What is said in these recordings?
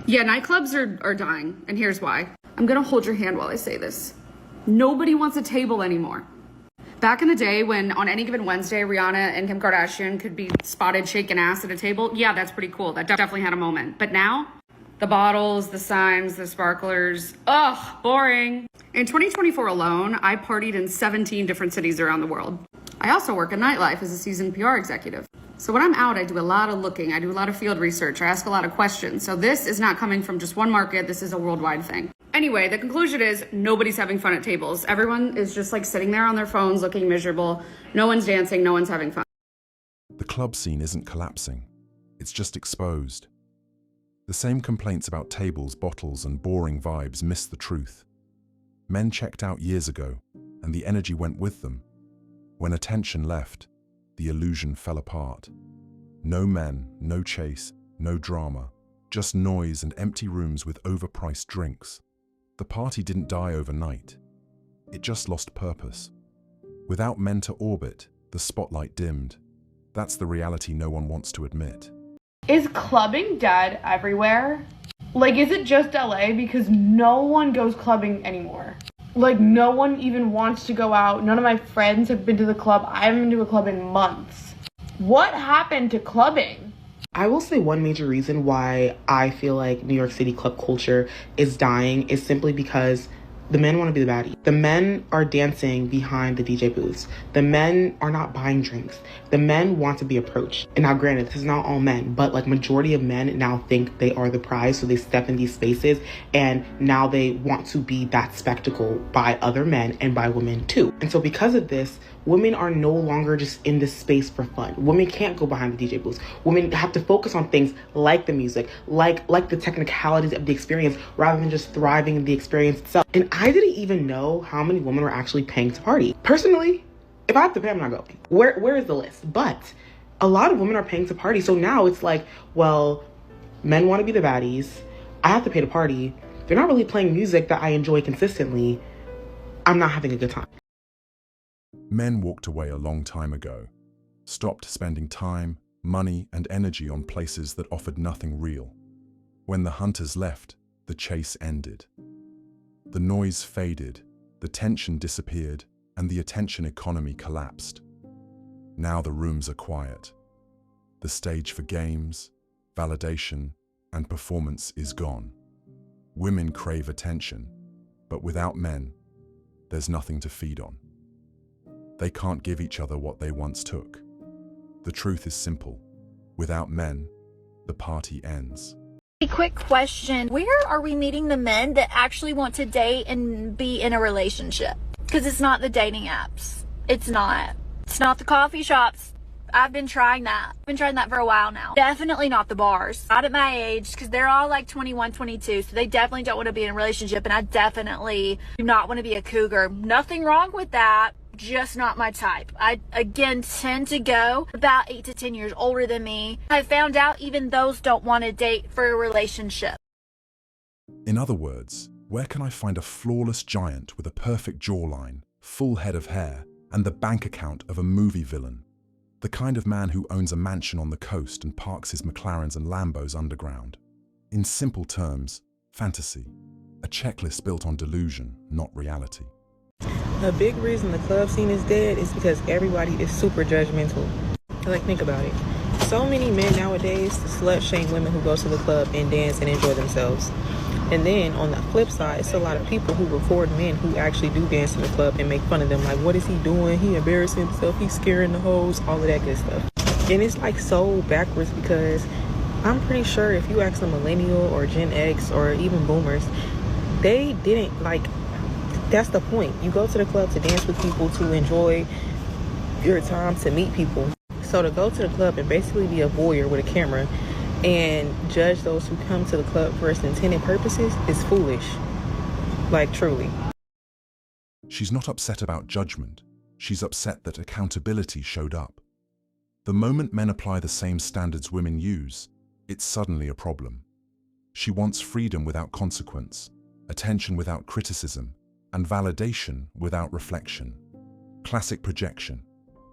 Yeah, nightclubs are dying, and here's why. I'm gonna hold your hand while I say this. Nobody wants a table anymore. Back in the day when on any given Wednesday, Rihanna and Kim Kardashian could be spotted shaking ass at a table, yeah, that's pretty cool. That definitely had a moment. But now, the bottles, the signs, the sparklers, ugh, boring. In 2024 alone, I partied in 17 different cities around the world. I also work at Nightlife as a seasoned PR executive. So when I'm out, I do a lot of looking, I do a lot of field research, I ask a lot of questions. So this is not coming from just one market, this is a worldwide thing. Anyway, the conclusion is nobody's having fun at tables. Everyone is just like sitting there on their phones looking miserable. No one's dancing, no one's having fun. The club scene isn't collapsing, it's just exposed. The same complaints about tables, bottles, and boring vibes miss the truth. Men checked out years ago, and the energy went with them. When attention left, the illusion fell apart. No men, no chase, no drama, just noise and empty rooms with overpriced drinks. The party didn't die overnight. It just lost purpose. Without men to orbit, the spotlight dimmed. That's the reality no one wants to admit. Is clubbing dead everywhere? Like, is it just LA? Because no one goes clubbing anymore. Like, no one even wants to go out. None of my friends have been to the club. I haven't been to a club in months. What happened to clubbing? I will say one major reason why I feel like New York City club culture is dying is simply because the men want to be the baddie. The men are dancing behind the DJ booths. The men are not buying drinks. The men want to be approached. And now granted, this is not all men, but like majority of men now think they are the prize. So they step in these spaces and now they want to be that spectacle by other men and by women too. And so because of this, women are no longer just in this space for fun. Women can't go behind the DJ booths. Women have to focus on things like the music, like the technicalities of the experience, rather than just thriving in the experience itself. And I didn't even know how many women were actually paying to party. Personally, if I have to pay, I'm not going. Where is the list? But a lot of women are paying to party. So now it's like, well, men want to be the baddies. I have to pay to party. They're not really playing music that I enjoy consistently. I'm not having a good time. Men walked away a long time ago, stopped spending time, money, and energy on places that offered nothing real. When the hunters left, the chase ended. The noise faded, the tension disappeared, and the attention economy collapsed. Now the rooms are quiet. The stage for games, validation, and performance is gone. Women crave attention, but without men, there's nothing to feed on. They can't give each other what they once took. The truth is simple. Without men, the party ends. A quick question. Where are we meeting the men that actually want to date and be in a relationship? Because it's not the dating apps. It's not. It's not the coffee shops. I've been trying that. I've been trying that for a while now. Definitely not the bars. Not at my age, because they're all like 21, 22. So they definitely don't want to be in a relationship. And I definitely do not want to be a cougar. Nothing wrong with that. Just not my type. I, again, tend to go about 8 to 10 years older than me. I found out even those don't want to date for a relationship. In other words, where can I find a flawless giant with a perfect jawline, full head of hair, and the bank account of a movie villain? The kind of man who owns a mansion on the coast and parks his McLarens and Lambos underground. In simple terms, fantasy. A checklist built on delusion, not reality. A big reason the club scene is dead is because everybody is super judgmental. Like, think about it. So many men nowadays slut shame women who go to the club and dance and enjoy themselves. And then on the flip side, it's a lot of people who record men who actually do dance in the club and make fun of them. Like, what is he doing? He embarrassing himself. He's scaring the hoes. All of that good stuff. And it's like so backwards because I'm pretty sure if you ask a millennial or Gen X or even boomers, they didn't like. That's the point. You go to the club to dance with people, to enjoy your time, to meet people. So to go to the club and basically be a voyeur with a camera and judge those who come to the club for its intended purposes is foolish. Like, truly. She's not upset about judgment. She's upset that accountability showed up. The moment men apply the same standards women use, it's suddenly a problem. She wants freedom without consequence, attention without criticism, and validation without reflection. Classic projection.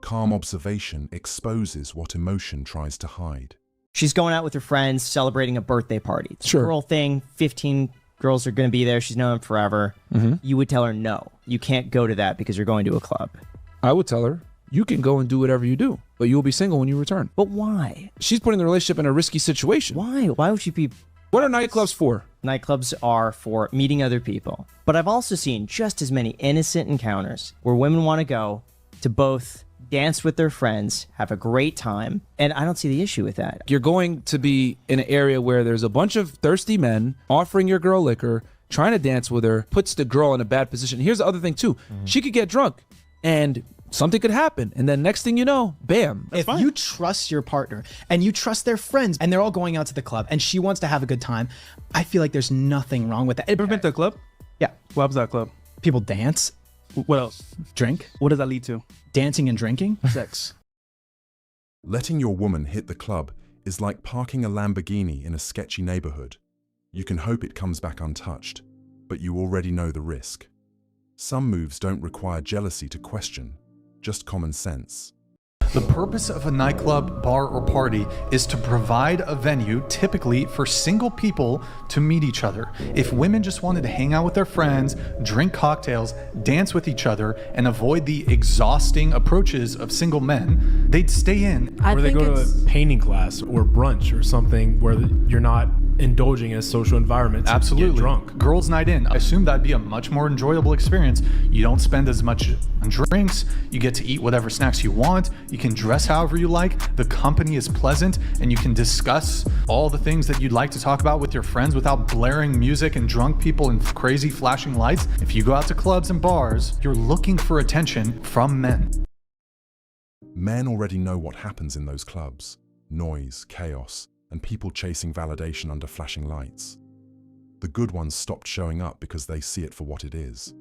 Calm observation exposes what emotion tries to hide. She's going out with her friends, celebrating a birthday party. It's a girl thing. 15 girls are going to be there. She's known them forever. You would tell her, no, you can't go to that because you're going to a club. I would tell her, you can go and do whatever you do, but you will be single when you return. But why? She's putting the relationship in a risky situation. Why? Why would you be... What are nightclubs for? Nightclubs are for meeting other people. But I've also seen just as many innocent encounters where women want to go to both dance with their friends, have a great time, and I don't see the issue with that. You're going to be in an area where there's a bunch of thirsty men offering your girl liquor, trying to dance with her, puts the girl in a bad position. Here's the other thing too. She could get drunk and something could happen. And then next thing you know, bam. If you trust your partner and you trust their friends and they're all going out to the club and she wants to have a good time, I feel like there's nothing wrong with that. Ever been to a club? Yeah. What was that club? People dance. What else? Drink. What does that lead to? Dancing and drinking. Sex. Letting your woman hit the club is like parking a Lamborghini in a sketchy neighborhood. You can hope it comes back untouched, but you already know the risk. Some moves don't require jealousy to question, just common sense. The purpose of a nightclub, bar, or party is to provide a venue, typically for single people, to meet each other. If women just wanted to hang out with their friends, drink cocktails, dance with each other, and avoid the exhausting approaches of single men, they'd stay in. Or they go to a painting class or brunch or something where you're not indulging in a social environment to Absolutely. get drunk. Girls' night in. I assume that'd be a much more enjoyable experience. You don't spend as much on drinks. You get to eat whatever snacks you want. You can dress however you like. The company is pleasant, and you can discuss all the things that you'd like to talk about with your friends without blaring music and drunk people and crazy flashing lights. If you go out to clubs and bars, you're looking for attention from men. Men already know what happens in those clubs. Noise, chaos, and people chasing validation under flashing lights. The good ones stopped showing up because they see it for what it is.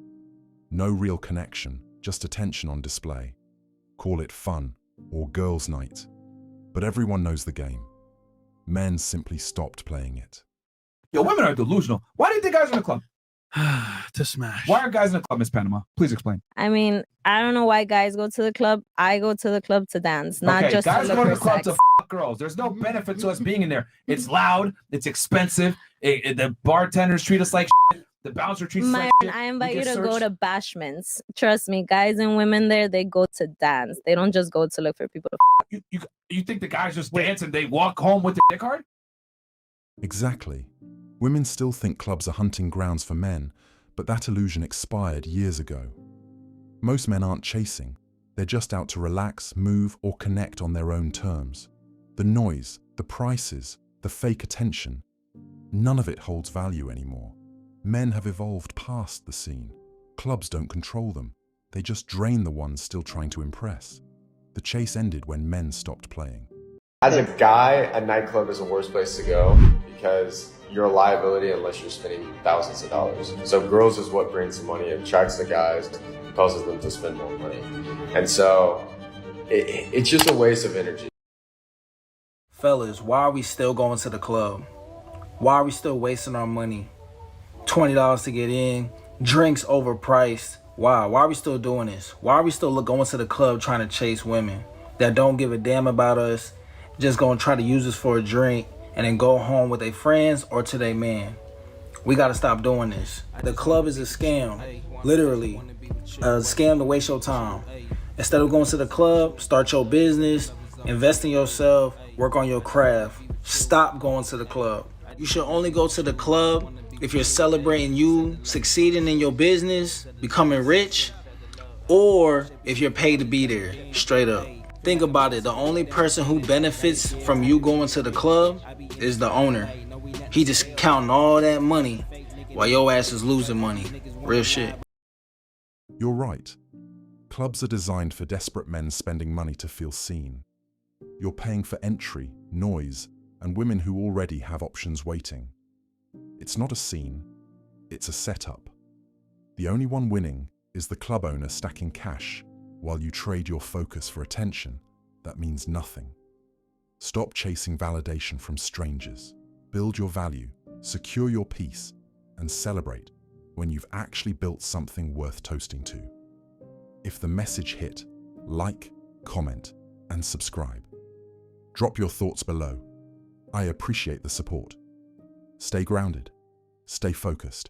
No real connection, just attention on display. Call it fun or girls' night. But everyone knows the game. Men simply stopped playing it. Yo, women are delusional. Why do you think guys are in the club? To smash. Why are guys in the club, Miss Panama? Please explain. I mean, I don't know why guys go to the club. I go to the club to dance, not just guys to go look to for the club sex. to girls. There's no benefit to us being in there. It's loud. It's expensive. The bartenders treat us like shit. The bouncer treats us like shit. I We invite you get to go searched. to bashments. Trust me, guys and women there, they go to dance. They don't just go to look for people to You think the guys just dance and they walk home with their dick hard? Exactly. Women still think clubs are hunting grounds for men, but that illusion expired years ago. Most men aren't chasing. They're just out to relax, move, or connect on their own terms. The noise, the prices, the fake attention, none of it holds value anymore. Men have evolved past the scene. Clubs don't control them. They just drain the ones still trying to impress. The chase ended when men stopped playing. As a guy, a nightclub is the worst place to go because you're a liability unless you're spending thousands of dollars. So girls is what brings the money, it attracts the guys, causes them to spend more money. And so it's just a waste of energy. Fellas, why are we still going to the club? Why are we still wasting our money? $20 to get in, drinks overpriced. Why? Why are we still doing this? Why are we still going to the club trying to chase women that don't give a damn about us, just gonna try to use us for a drink and then go home with their friends or to their man? We gotta stop doing this. The club is a scam, literally. A scam to waste your time. Instead of going to the club, start your business, invest in yourself, work on your craft. Stop going to the club. You should only go to the club if you're celebrating you succeeding in your business, becoming rich, or if you're paid to be there, straight up. Think about it, the only person who benefits from you going to the club is the owner. He just counting all that money while your ass is losing money. Real shit. You're right. Clubs are designed for desperate men spending money to feel seen. You're paying for entry, noise, and women who already have options waiting. It's not a scene, it's a setup. The only one winning is the club owner stacking cash while you trade your focus for attention that means nothing. Stop chasing validation from strangers. Build your value, secure your peace, and celebrate when you've actually built something worth toasting to. If the message hit, like, comment, and subscribe. Drop your thoughts below. I appreciate the support. Stay grounded. Stay focused.